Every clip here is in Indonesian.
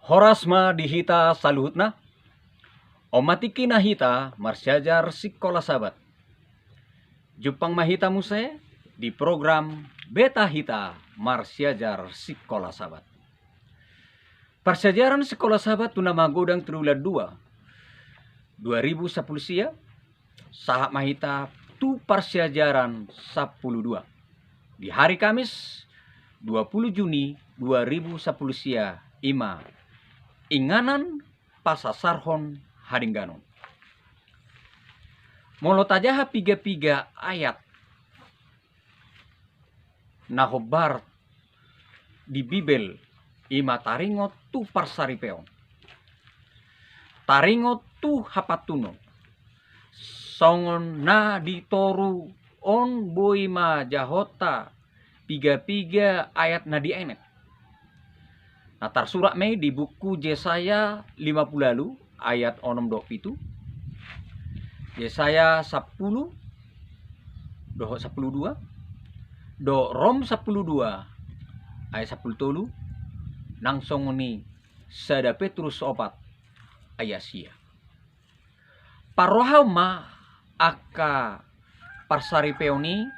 Horasma dihita saluhutna, omatiki nahita marsyajar sikola sabat. Jupang mahita muse di program Beta Hita Marsyajar Sikola Sabat. Persyajaran Sekolah Sabat tuna magodang triulat 2 2010 sia sahak mahita tu persyajaran 12 di hari Kamis 20 Juni 2010 sia ima inganan pasasarhon hadingganon. Molotajaha piga-piga ayat nahobar di Bibel ima taringot tu parsaripeon. Taringot tu hapatuno. Songon na ditoru on boima jahota piga-piga ayat na dienet. Nah tersurat mei di buku Yesaya 50 ayat 6-7. Yesaya 10 dohot 12 do Rom 12 ayat 10 nang songoni sada Petrus 4 ayat sia. Parohama aka parsaripeoni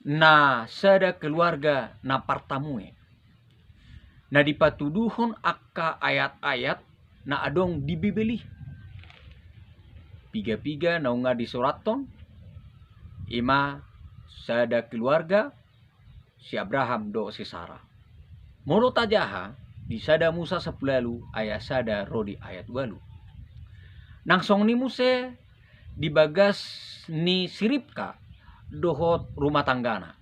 na sada keluarga na partamue. Na dipatuduhon aka ayat-ayat na adong di Bibeli. Piga-piga naunga di suraton ima sada keluarga si Abraham do si Sarah. Molo tajaha di sada Musa 10 ayat sada rodi ayat 8. Nangsong ni Muse dibagas ni Siripka dohot rumah tanggana.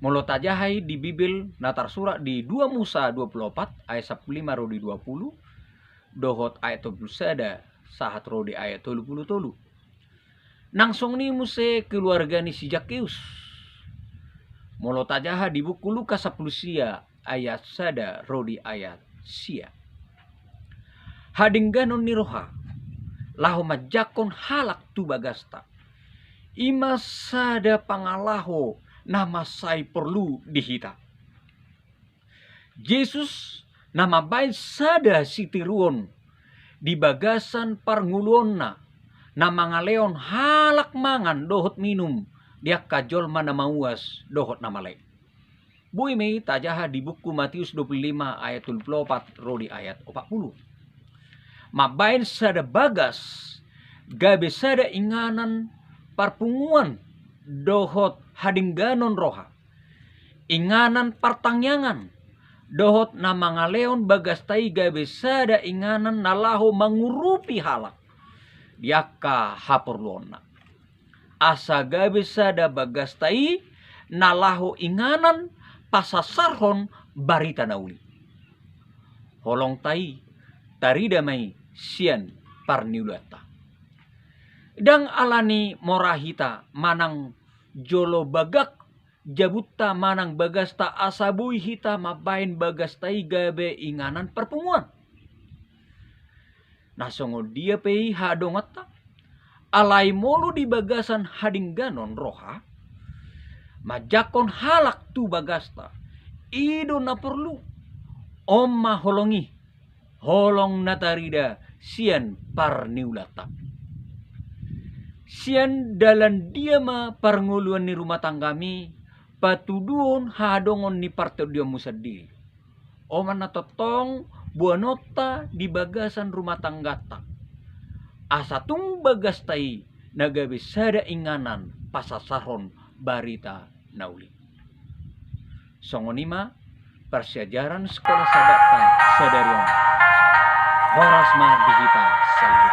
Molo tajahai di Bibel natar surat di 2 Musa 24 ayat 15 rodi 20 dohot ayat 20 sada sahat rodi ayat 30. Nangsong ni Muse keluarga ni si Zakeus. Molo tajaha di buku Lukas 10 sia ayat sada rodi ayat sia. Hadingganon ni roha laho majakon halak tu bagasta. Ima sada pangalaho nama sai perlu dihita. Yesus nama baik sada sitiruon di bagasan parngulonna na mangaleon halak mangan dohot minum dia kajol mana mauas dohot namale. Bui mei tajaha di buku Matius 25 ayat 24 rodi ayat 40. Mabain sada bagas gabe sada inganan parpunguan dohot hadingganon roha. Inganan partangyangan dohot na mangaleon bagas tai gabe sada inganan nalaho mangurupi halak. Diaka haporlona. Asa gabe sada bagas tai nalaho inganan pasasarhon barita nauli. Holong tai tarida mai sian parniulata. Dang alani morahita manang jolo bagak jabuta manang bagasta asabui hita mabain bagasta gabe inganan perpunguan. Nasongo dia pei hadongata alai molo di bagasan hadingganon roha majakon halak tu bagasta ido na perlu omma holongi holong natarida sian parniulata. Sian dalam diama parnguluan ni rumah tanggami patuduon hadongon ni partedio musadi. Oman na totong buanota di bagasan rumah tanggata. Asatung bagas tai nagabe sada inganan pasasahon barita nauli. Songonima persyajaran sekolah sabatan sadarion. Horasma dihita saluhut.